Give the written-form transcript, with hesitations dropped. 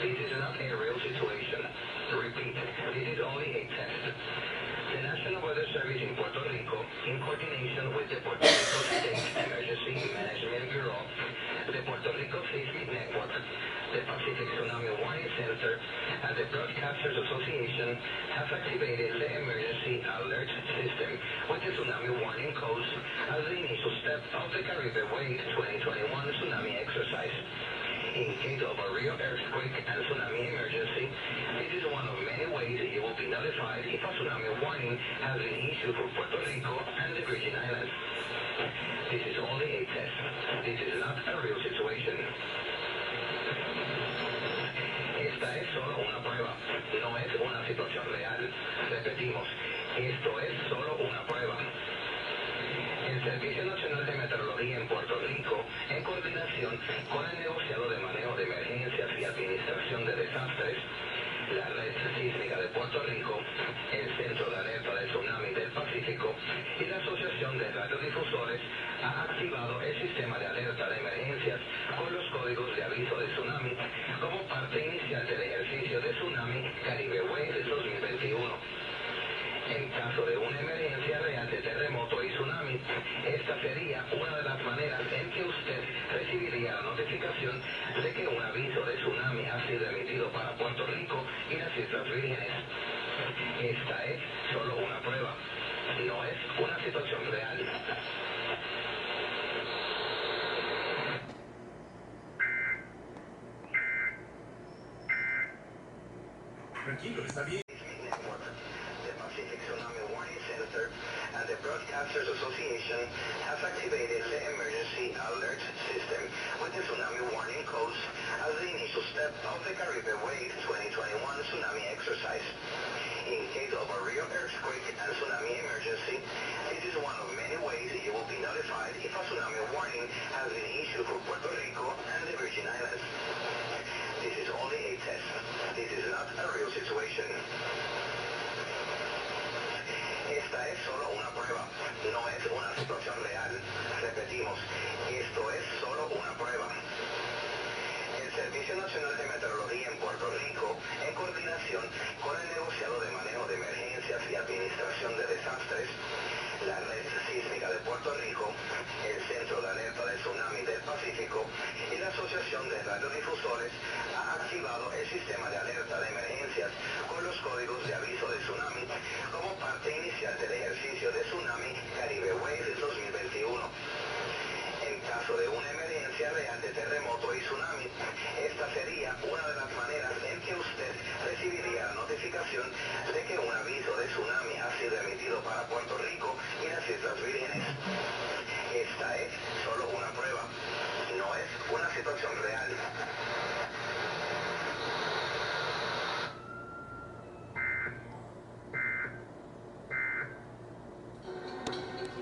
This is not a real situation. Repeat, this is only a test. The National Weather Service in Puerto Rico, in coordination with the Puerto Rico State Emergency Management Bureau, the Puerto Rico Seismic Network, the Pacific Tsunami Warning Center, and the Broadcasters Association have activated the Emergency Alert System with the Tsunami Warning Codes as the initial step of the Caribe Wave 2021 tsunami exercise. In case of a real earthquake and tsunami emergency, this is one of many ways you will be notified if a tsunami warning has been issued for Puerto Rico and the Virgin Islands. This is only a test. This is not a real situation. Esta es solo una prueba, no es una situación real. Repetimos, esto es solo una prueba. El Servicio Nacional de Meteorología en Puerto Rico, en coordinación con el Negociado de Manejo de Emergencias y Administración de Desastres, la Red Sísmica de Puerto Rico, el Centro de Alerta de Tsunami del Pacífico y la Asociación de Radiodifusores ha activado el sistema de alerta de emergencias con los códigos de aviso de tsunami como parte inicial del ejercicio de Tsunami Caribe Wave 2021. En caso de una emergencia real de terremoto y tsunami, esta sería una de las maneras en que usted recibiría la notificación de que un aviso de tsunami ha sido emitido para Puerto Rico y las Islas Vírgenes. Esta es solo una prueba, no es una situación real. Tranquilo, está bien. Pacific Tsunami Warning Center and the Broadcasters Association has activated the Emergency Alert System with the Tsunami Warning Codes as the initial step of the Caribe Wave 2021 tsunami exercise. In case of a real earthquake and tsunami emergency, this is one of many ways you will be notified if a tsunami warning has been issued for Puerto Rico and the Virgin Islands. This is only a test. This is not a real situation. Esta es solo una prueba, no es una situación real. Repetimos, esto es solo una prueba. El Servicio Nacional de Meteorología en Puerto Rico, en coordinación con el Negociado de Manejo de Emergencias y Administración de Desastres, la Red Sísmica de Puerto Rico, el Centro de Alerta de Tsunami del Pacífico y la Asociación de Radiodifusores ha activado el sistema de alerta de emergencias con los códigos de aviso de tsunami como parte inicial del ejercicio de Tsunami Caribe Wave 2021. En caso de una emergencia real de terremoto y tsunami, esta sería una de las maneras en que usted recibiría la notificación de que un aviso de tsunami ha sido emitido para Puerto Rico y las Islas Vírgenes. Esta es solo una prueba, no es una situación real.